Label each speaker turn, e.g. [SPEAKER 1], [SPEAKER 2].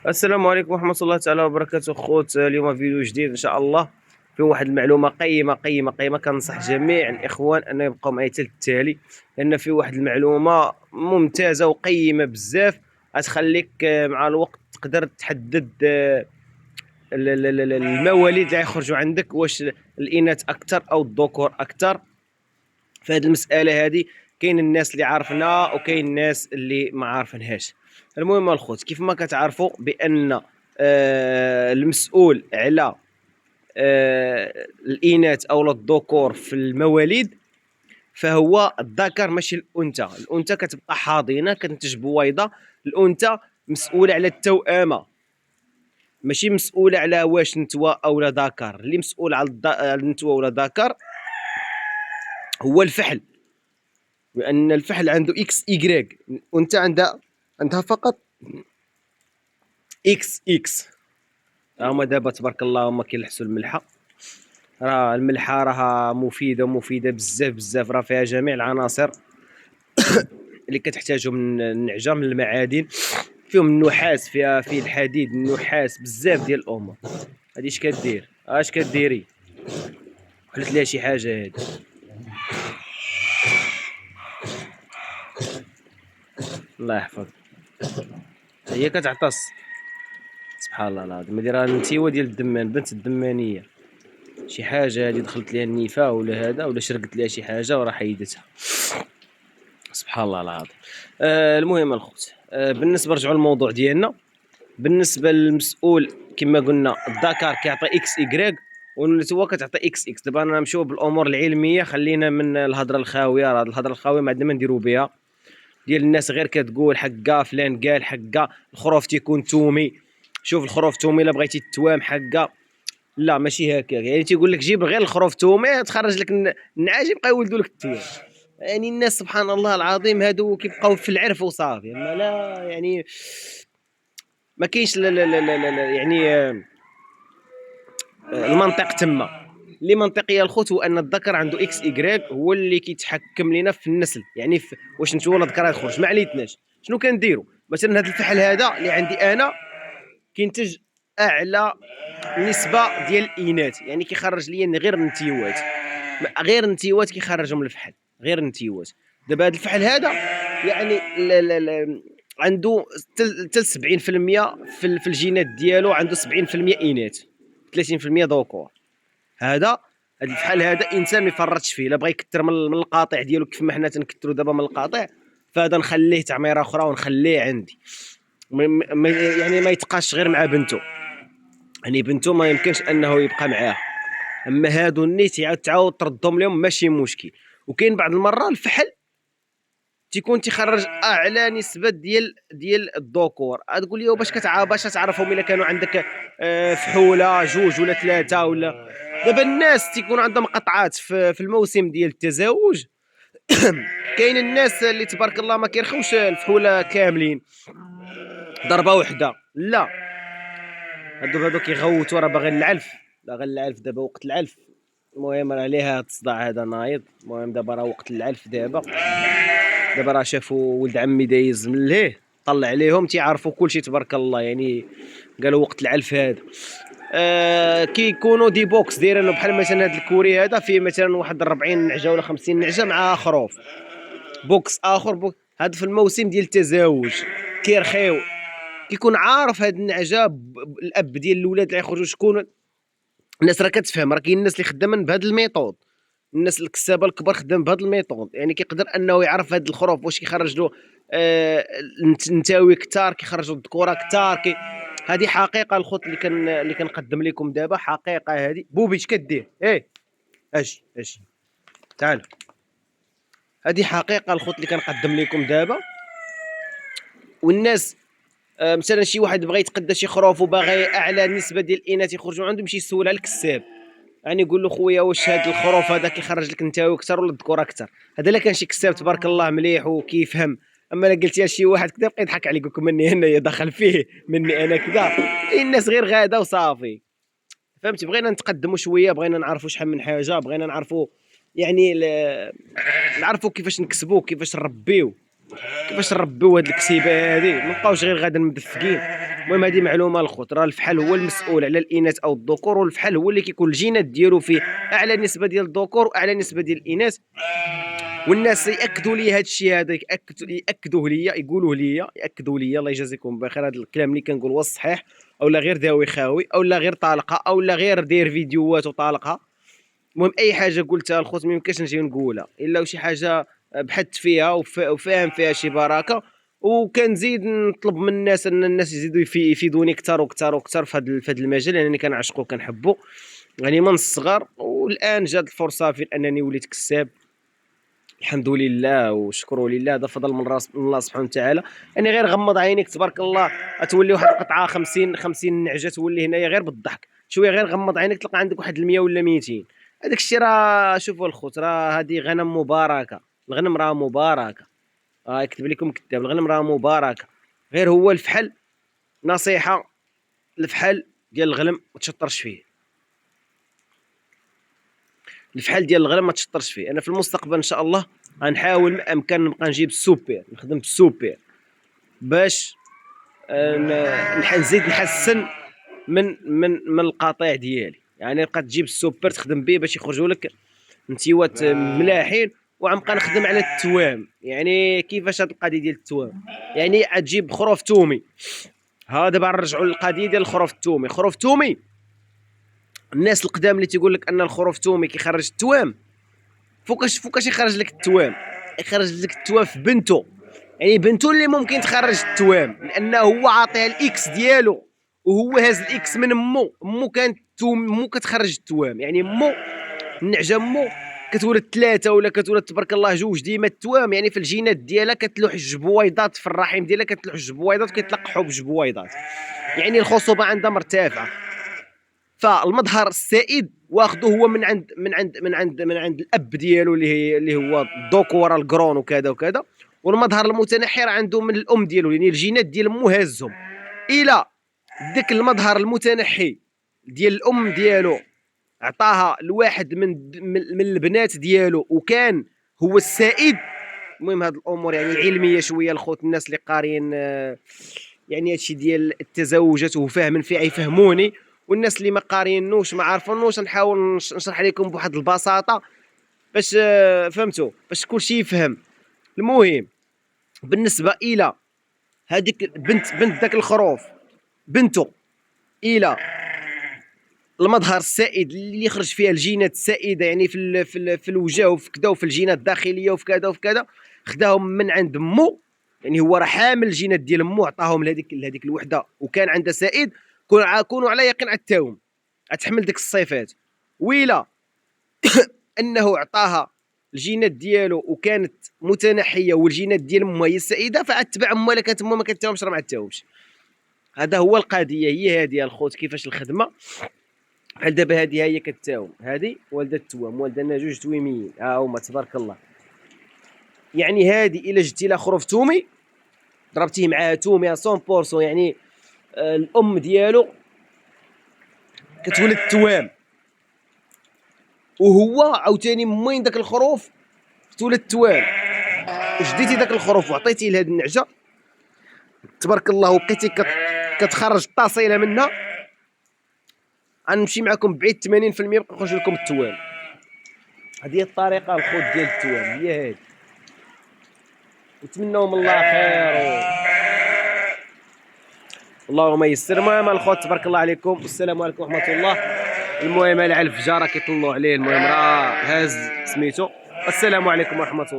[SPEAKER 1] السلام عليكم ورحمة الله تعالى وبركاته خوت. اليوم فيديو جديد إن شاء الله فيه واحد المعلومة قيمة. كنصح جميع الإخوان أن يبقوا معي حتى التالي، لأن فيه واحد المعلومة ممتازة وقيمة بزاف غتخليك مع الوقت تقدر تحدد المواليد اللي يخرجوا عندك، واش الإناث أكثر أو الذكور أكثر. في هذه المسألة هذه كاين الناس اللي عارفينها وكاين الناس اللي ما عارفينهاش. المهم الخوت، كيف ما كتعرفوا بان المسؤول على الاناث او الذكور في المواليد فهو الذكر ماشي الانثى. الانثى كتبقى حاضنه كتنتج بويضه، الانثى مسؤوله على التوامه، ماشي مسؤوله على واش نتوى او لا ذكر. اللي مسؤول على النتوى ولا ذكر هو الفحل، لان الفحل عنده اكس ايغريك، وانت عندها فقط اكس. هما دابا تبارك الله هما كيلحسوا الملحه. راه الملحه راها مفيده بزاف، راه فيها جميع العناصر اللي كتحتاجهم من النعجه، من المعادن، فيهم النحاس، فيه الحديد، النحاس، بزاف ديال الامور. هادي اش كدير؟ اش كديري؟ قلت ليها شي حاجه هادي. الله يحفظ، هي كتعطس. سبحان الله العظيم، هادي راه النتيوه ديال الدمان، بنت الدمانيه. شي حاجه هادي دخلت ليها النفا ولا هذا، ولا شرقت ليها شي حاجه وراه حيدتها. سبحان الله العظيم. المهم الخوت، بالنسبه نرجعوا للموضوع ديالنا. بالنسبه للمسؤول كما قلنا الذكر كيعطي اكس ايغريك والنتوى كتعطي اكس. دابا انا نمشيو بالامور العلميه، خلينا من الهضره الخاويه. راه الهضره الخاويه ما عندنا ما نديرو بها، ديال الناس غير كتقول حقا فلان قال حقا الخروف تيكون تومي. شوف الخروف تومي الا بغيتي تتوام حقا، لا ماشي هكا. يعني تيقول لك جيب غير الخروف تومي تخرج لك النعاج يبقى يولدوا لك التيام. يعني الناس سبحان الله العظيم هادو كيبقاو في العرف وصافي، اما لا يعني ما كاينش لا يعني المنطق تما. اللي منطقيه الخوت هو ان الذكر عنده اكس ايغريك، هو اللي كيتحكم لنا في النسل. يعني في واش نتو ولا ذكر يخرج ما عليتناش. شنو كنديروا مثلا؟ هذا الفحل هذا اللي عندي انا كينتج اعلى نسبه ديال الاناث، يعني كيخرج لي غير النتيوات، غير النتيوات كيخرجهم الفحل، غير النتيوات. دابا هذا الفحل هذا يعني لا عنده حتى 70% في الجينات ديالو، عنده 70% اناث 30% ذكور. هذا الفحل هذا انسان ما يفرطش فيه. الا بغى يكثر من القاطع ديالو كيف ما حنا تنكثروا دابا من القاطع، فهذا نخليه تعميره اخرى ونخليه عندي. يعني ما يتقاش غير مع بنته، يعني بنته ما يمكنش انه يبقى معاه. اما هادو النيت تعاود تردهم لهم ماشي مشكل. وكاين بعض المره الفحل تيكون تيخرج اعلى نسبه ديال الذكور. تقول لي باش باش تعرفهم الا كانوا عندك فحوله جوج ولا ثلاثه ولا. دابا الناس تيكون عندهم قطعات في الموسم ديال التزاوج. كاين الناس اللي تبارك الله ما كيرخوش الفحوله كاملين ضربه وحده، لا هادو كيغوتوا. راه باغي العلف، باغي العلف، دابا وقت العلف. المهم راه عليها الصداع هذا نايض. المهم دابا راه وقت العلف، دابا راه شافوا ولد عمي دايز من لهيه، طلع عليهم تيعرفوا كلشي تبارك الله. يعني قالوا وقت العلف هذا كيكونوا دي بوكس دايرينه بحال مثلا هذا الكوري هذا فيه مثلا واحد 40 نعجه ولا 50 نعجه مع خروف. بوكس اخر هذا في الموسم ديال التزاوج كيرخيو، كيكون عارف هاد النعجه الاب ديال الاولاد اللي يخرجوا شكون. الناس راه كتفهم، راه كاين الناس اللي خدامين بهذا الميثود، الناس الكسابه الكبار خدام بهذا الميثود. يعني كيقدر انه يعرف هذا الخروف واش كيخرج له نتاوي كثار، كيخرج له الذكوره كثار. هذه حقيقه الخوت اللي كنقدم لكم دابا، حقيقه. هذه بوبي اش كدير؟ اجي تعال. هذه حقيقه الخوت اللي كنقدم لكم دابا. والناس مثلا شي واحد بغى يتقدى شي خروف وباغي اعلى نسبه ديال الاناث يخرجوا عنده، يمشي يسول على الكساب. يعني يقول له خويا واش هذا الخروف هذا كيخرج لك نتاوي اكثر ولا الذكوره اكثر؟ هذا الا كان شي كساب تبارك الله مليح وكيفهم. اما الا قلتي لشي واحد كذا بقى يضحك عليك ويقول مني هنا دخل فيه مني انا كذا. الناس غير غاده وصافي. فهمتي؟ بغينا نتقدموا شويه، بغينا نعرفوا شحال من حاجه، بغينا نعرفوا يعني نعرفوا كيفاش نكسبوا، كيفاش نربيو. كيفاش نربيو هاد الكسيبه هادي، ما نبقاوش غير غادا مدفقين. المهم هادي معلومه الخوت، راه الفحل هو المسؤول على الاناث او الذكور، والفحل هو اللي كيكون الجينات ديالو فيه اعلى نسبه ديال الذكور واعلى نسبه ديال الاناث. والناس ياكدوا لي هذا الشيء هذا، ياكدوه لي، يقولوه لي، ياكدوا لي، الله يجازيكم بخير. هذا الكلام اللي كنقول هو الصحيح، او لا غير داوي خاوي، او لا غير طالقه، او لا غير داير فيديوهات وطالقها. المهم اي حاجه قلتها الخوت ما يمكنش نجي نقولها الا شي حاجه بحثت فيها وفاهم فيها شي بركه. وكنزيد نطلب من الناس ان الناس يزيدوا يفيدوني اكثر واكثر واكثر في هذا المجال، لانني كنعشقو وكنحبو يعني من الصغر. والان جات الفرصه في انني وليت كساب، الحمد لله وشكروا لله. هذا فضل من الله سبحانه وتعالى. يعني غير غمض عينيك تبارك الله تولي واحد القطعه 50 نعجه تولي هنايا غير بالضحك شويه، غير غمض عينيك تلقى عندك واحد 100 ولا 200. هذاك الشيء راه شوفوا الخوت، راه هذه غنم مباركه، الغنم راه مباركه، يكتب لكم كتاب، الغنم راه مباركه. غير هو الفحل، نصيحه، الفحل ديال الغنم ما تشطرش فيه، الفحل ديال الغنم ما تشطرش فيه. انا في المستقبل ان شاء الله غنحاول ما امكن نبقى نجيب السوبر، نخدم بالسوبر باش نزيد نحسن من القطيع ديالي. يعني بقى تجيب السوبر تخدم به باش يخرجوا لك نتيوات ملاحين. وغنبقى نخدم على التوام. يعني كيفاش هاد القضيه ديال التوام، يعني تجيب خروف تومي. ها دابا نرجعوا للقضيه ديال الخروف التومي. خروف تومي، الناس القدام اللي تيقول لك ان الخروف تومي كيخرج التوام، فوقاش يخرج لك التوام؟ يخرج لك التوام في بنته. يعني بنته اللي ممكن تخرج التوام، لانه هو عاطيها الاكس ديالو، وهو هاز الاكس من امه كانت امه كتخرج التوام. يعني امه النعجه امه كتولد 3 ولا كتولد تبارك الله 2 ديما التوام. يعني في الجينات ديالها كتلوح الجبويضات في الرحم ديالها، كتلوح الجبويضات وكيتلقحوا بجبويضات. يعني الخصوبه عندها مرتفعه. فالمظهر السائد واخذه هو من عند الاب ديالو اللي هو الذكوره القرون وكذا وكذا. والمظهر المتنحي راه عنده من الام ديالو، يعني الجينات ديال مو هازهم الى داك المظهر المتنحي ديال الام ديالو، عطاها لواحد من البنات ديالو وكان هو السائد. المهم هاد الامور يعني علميه شويه الخوت، الناس اللي قاريين يعني هادشي ديال التزوجات وفاهمين فيه يفهموني، والناس اللي ما قارينوش ما عارفينوش نحاول نشرح لكم بواحد البساطه باش فهمتوا، باش كلشي يفهم. المهم بالنسبه الى هذيك بنت داك الخروف، بنته الى المظهر السائد اللي يخرج فيها الجينات السائده، يعني في الوجه وفي كذا وفي الجينات الداخليه وفي كذا وفي كذا، خداهم من عند مو. يعني هو راه حامل الجينات ديال مو، عطاهم لهذيك الوحده وكان عندها سائد. كونوا على يقين عتاهم غتحمل ديك الصفات. ويلا انه عطاها الجينات ديالو وكانت متنحيه والجينات ديال امها هي السائده، فاتبع امها الا كانت امها ما كتاهمش راه ما عتاهمش. هذا هو القضيه، هي هذه الخوت كيفاش الخدمه. بحال دابا هذه هي كتاوم، هذه والده التوام، والدنا 2 تويميين ها هما تبارك الله. يعني هذه الا جبتي لها خروف تومي ضربتيه معاها تومي 100%، يعني الام ديالو كتولد التوام، وهو عاوتاني موين داك الخروف تولد التوام. جديتي داك الخروف وعطيتيه لهاد النعجه تبارك الله وبقيتي كتخرج الطاسيله منها، غنمشي معكم بعيد 80% بقى يخرج لكم التوام. هذه الطريقه الخوت ديال التوام، هي هذه. نتمنوا من الله خير اللهم يسر. المهم الخوت تبارك الله عليكم، والسلام عليكم ورحمه الله. المهم العلف جاره كيطلوا عليه، المهم راه هاز سميتو. السلام عليكم ورحمه الله.